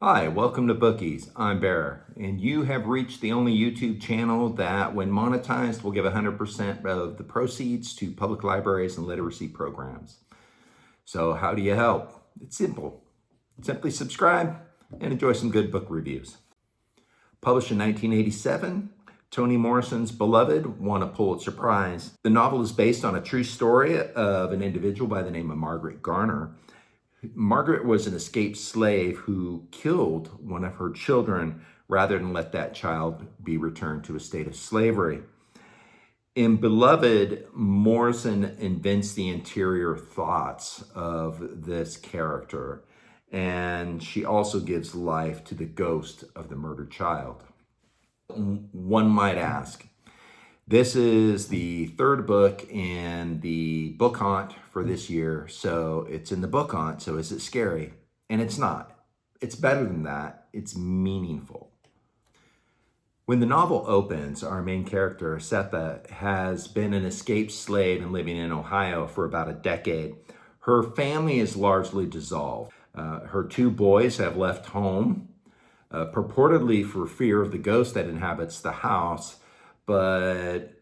Hi, welcome to Bookies. I'm Bear, and you have reached the only YouTube channel that, when monetized, will give 100% of the proceeds to public libraries and literacy programs. So how do you help? It's simple. Simply subscribe and enjoy some good book reviews. Published in 1987, Toni Morrison's Beloved won a Pulitzer Prize. The novel is based on a true story of an individual by the name of Margaret Garner. Margaret was an escaped slave who killed one of her children rather than let that child be returned to a state of slavery. In Beloved, Morrison invents the interior thoughts of this character, and she also gives life to the ghost of the murdered child. One might ask, this is the third book in the book hunt for this year, so it's in the book hunt, so is it scary? And it's not. It's better than that. It's meaningful. When the novel opens, our main character, Sethe, has been an escaped slave and living in Ohio for about a decade. Her family is largely dissolved. Her two boys have left home, purportedly for fear of the ghost that inhabits the house, but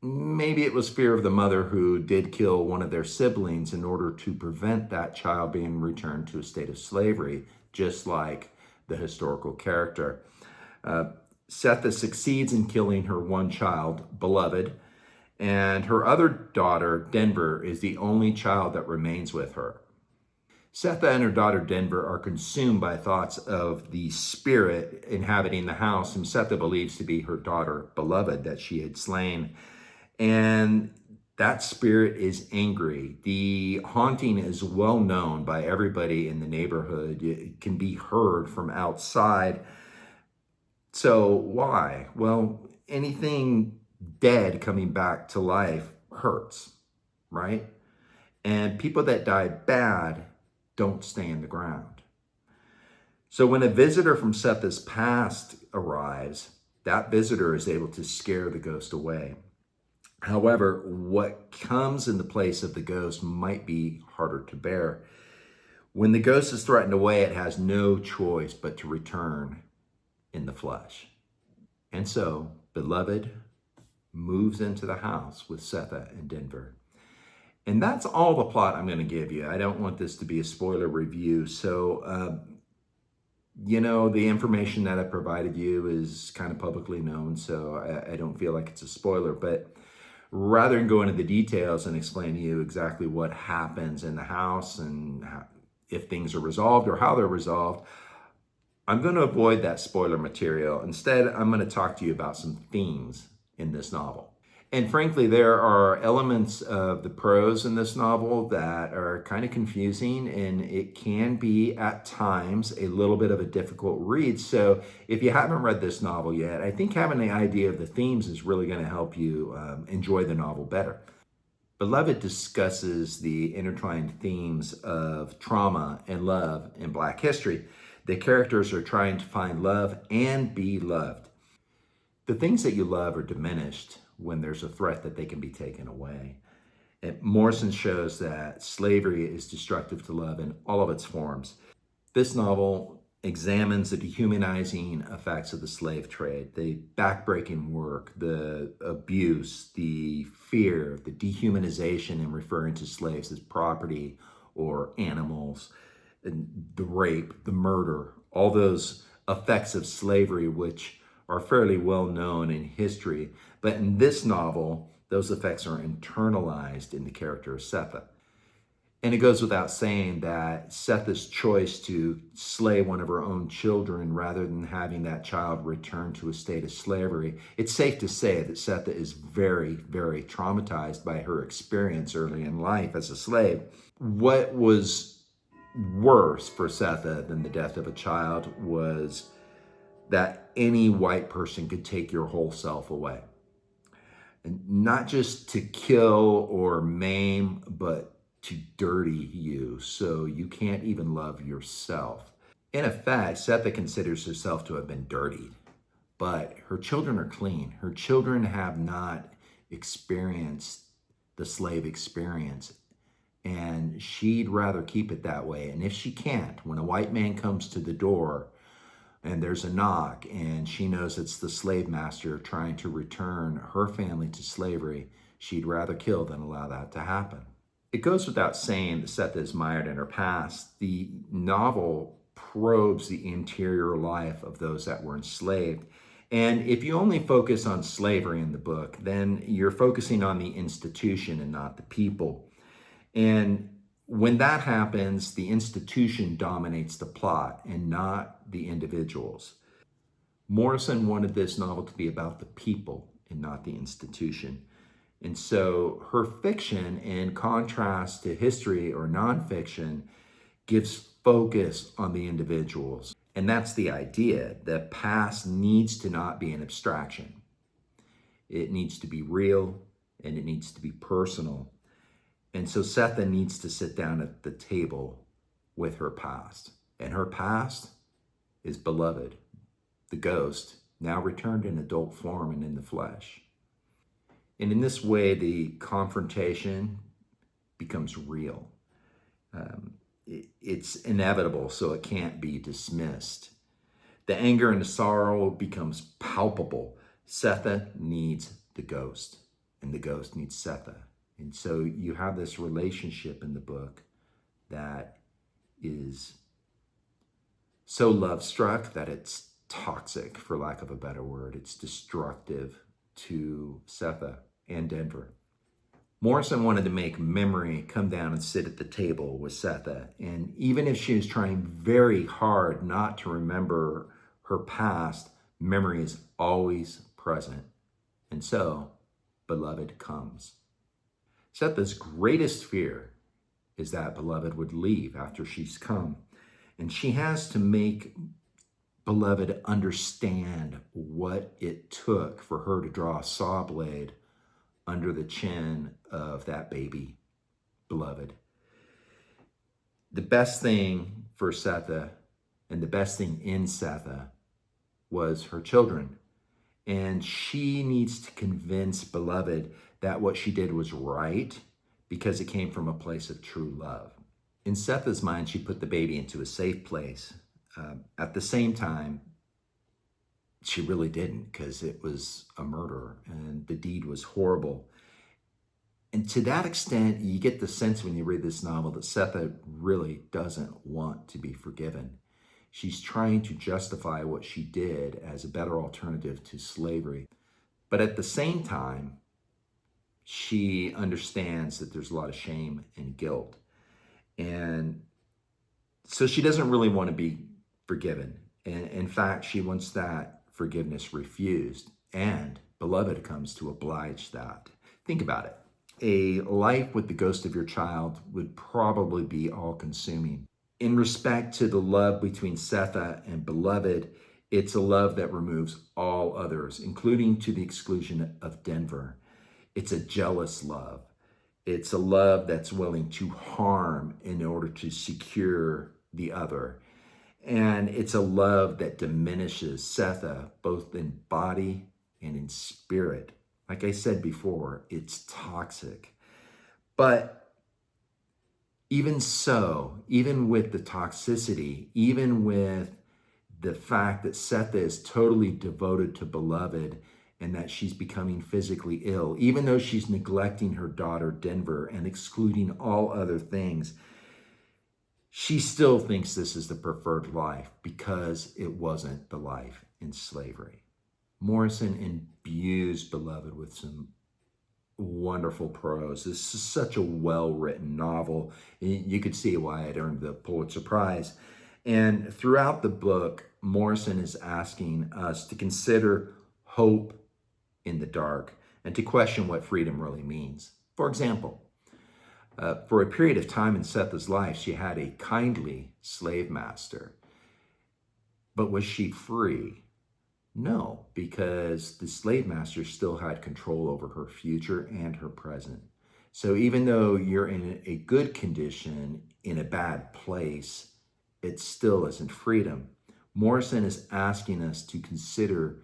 maybe it was fear of the mother who did kill one of their siblings in order to prevent that child being returned to a state of slavery, just like the historical character. Sethe succeeds in killing her one child, Beloved, and her other daughter, Denver, is the only child that remains with her. Sethe and her daughter Denver are consumed by thoughts of the spirit inhabiting the house, whom Sethe believes to be her daughter Beloved that she had slain. And that spirit is angry. The haunting is well known by everybody in the neighborhood. It can be heard from outside. So why? Well, anything dead coming back to life hurts, right? And people that die bad don't stay in the ground. So when a visitor from Sethe's past arrives, that visitor is able to scare the ghost away. However, what comes in the place of the ghost might be harder to bear. When the ghost is threatened away, it has no choice but to return in the flesh. And so, Beloved moves into the house with Sethe and Denver. And that's all the plot I'm going to give you. I don't want this to be a spoiler review. So, the information that I provided you is kind of publicly known, so I don't feel like it's a spoiler. But rather than go into the details and explain to you exactly what happens in the house and if things are resolved or how they're resolved, I'm going to avoid that spoiler material. Instead, I'm going to talk to you about some themes in this novel. And frankly, there are elements of the prose in this novel that are kind of confusing, and it can be at times a little bit of a difficult read. So if you haven't read this novel yet, I think having the idea of the themes is really going to help you enjoy the novel better. Beloved discusses the intertwined themes of trauma and love in Black history. The characters are trying to find love and be loved. The things that you love are diminished when there's a threat that they can be taken away. And Morrison shows that slavery is destructive to love in all of its forms. This novel examines the dehumanizing effects of the slave trade, the backbreaking work, the abuse, the fear, the dehumanization in referring to slaves as property or animals, and the rape, the murder, all those effects of slavery, which are fairly well known in history. But in this novel, those effects are internalized in the character of Sethe. And it goes without saying that Sethe's choice to slay one of her own children rather than having that child return to a state of slavery, it's safe to say that Sethe is very, very traumatized by her experience early in life as a slave. What was worse for Sethe than the death of a child was that any white person could take your whole self away. And not just to kill or maim, but to dirty you so you can't even love yourself. In effect, Sethe considers herself to have been dirtied, but her children are clean. Her children have not experienced the slave experience. and she'd rather keep it that way. And if she can't, when a white man comes to the door and there's a knock and she knows it's the slave master trying to return her family to slavery, she'd rather kill than allow that to happen. It goes without saying that Sethe is mired in her past. The novel probes the interior life of those that were enslaved. And if you only focus on slavery in the book, then you're focusing on the institution and not the people. And when that happens, the institution dominates the plot and not the individuals. Morrison wanted this novel to be about the people and not the institution. And so her fiction, in contrast to history or nonfiction, gives focus on the individuals. And that's the idea. The past needs to not be an abstraction. It needs to be real and it needs to be personal. And so Sethe needs to sit down at the table with her past. And her past is Beloved, the ghost, now returned in adult form and in the flesh. And in this way, the confrontation becomes real. It's inevitable, so it can't be dismissed. The anger and the sorrow becomes palpable. Sethe needs the ghost, and the ghost needs Sethe. And so you have this relationship in the book that is so love-struck that it's toxic, for lack of a better word. It's destructive to Sethe and Denver. Morrison wanted to make memory come down and sit at the table with Sethe. And even if she was trying very hard not to remember her past, memory is always present. And so, Beloved comes. Sethe's greatest fear is that Beloved would leave after she's come. And she has to make Beloved understand what it took for her to draw a saw blade under the chin of that baby, Beloved. The best thing for Sethe and the best thing in Sethe was her children. And she needs to convince Beloved that what she did was right because it came from a place of true love. In Sethe's mind, she put the baby into a safe place. At the same time, she really didn't, because it was a murder and the deed was horrible. And to that extent, you get the sense when you read this novel that Sethe really doesn't want to be forgiven. She's trying to justify what she did as a better alternative to slavery. But at the same time, she understands that there's a lot of shame and guilt. And so she doesn't really want to be forgiven. And in fact, she wants that forgiveness refused. And Beloved comes to oblige that. Think about it. A life with the ghost of your child would probably be all-consuming. In respect to the love between Sethe and Beloved, it's a love that removes all others, including to the exclusion of Denver. It's a jealous love. It's a love that's willing to harm in order to secure the other. And it's a love that diminishes Sethe both in body and in spirit. Like I said before, it's toxic. But even so, even with the toxicity, even with the fact that Sethe is totally devoted to Beloved and that she's becoming physically ill, even though she's neglecting her daughter Denver and excluding all other things, she still thinks this is the preferred life because it wasn't the life in slavery. Morrison imbues Beloved with some wonderful prose. This is such a well-written novel. You could see why it earned the Pulitzer Prize. And throughout the book, Morrison is asking us to consider hope in the dark and to question what freedom really means. For example, for a period of time in Sethe's life, she had a kindly slave master. But was she free? No, because the slave master still had control over her future and her present. So even though you're in a good condition in a bad place, it still isn't freedom. Morrison is asking us to consider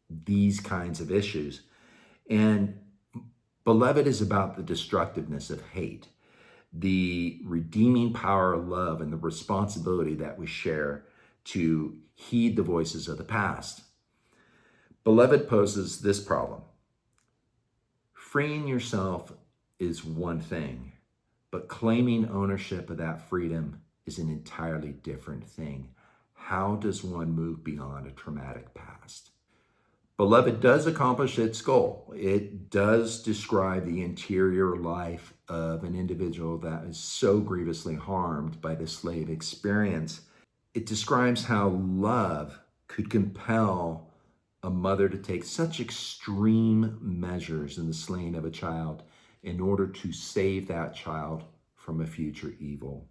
these kinds of issues. And Beloved is about the destructiveness of hate. the redeeming power of love and the responsibility that we share to heed the voices of the past. Beloved poses this problem. Freeing yourself is one thing, but claiming ownership of that freedom is an entirely different thing. How does one move beyond a traumatic past? Beloved does accomplish its goal. It does describe the interior life of an individual that is so grievously harmed by the slave experience. It describes how love could compel a mother to take such extreme measures in the slaying of a child in order to save that child from a future evil.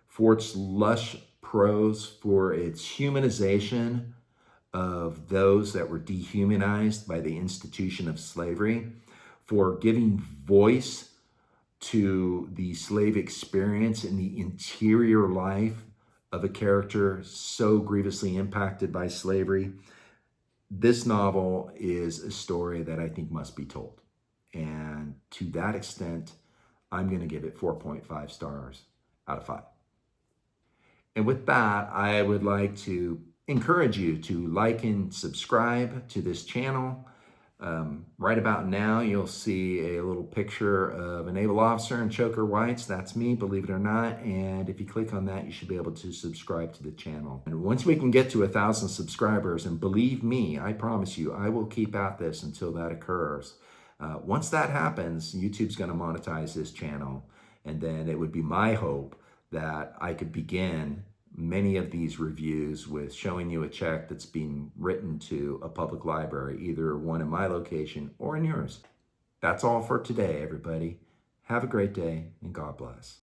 For its lush prose, for its humanization of those that were dehumanized by the institution of slavery, for giving voice to the slave experience in the interior life of a character so grievously impacted by slavery. This novel is a story that I think must be told. And to that extent, I'm going to give it 4.5 stars out of 5. And with that, I would like to encourage you to like and subscribe to this channel. Right about now, you'll see a little picture of a naval officer in choker whites. That's me, believe it or not. And if you click on that, you should be able to subscribe to the channel. And once we can get to 1,000 subscribers, and believe me, I promise you, I will keep at this until that occurs. Once that happens, YouTube's going to monetize this channel. And then it would be my hope that I could begin many of these reviews with showing you a check that's being written to a public library, either one in my location or in yours. That's all for today, everybody. Have a great day, and God bless.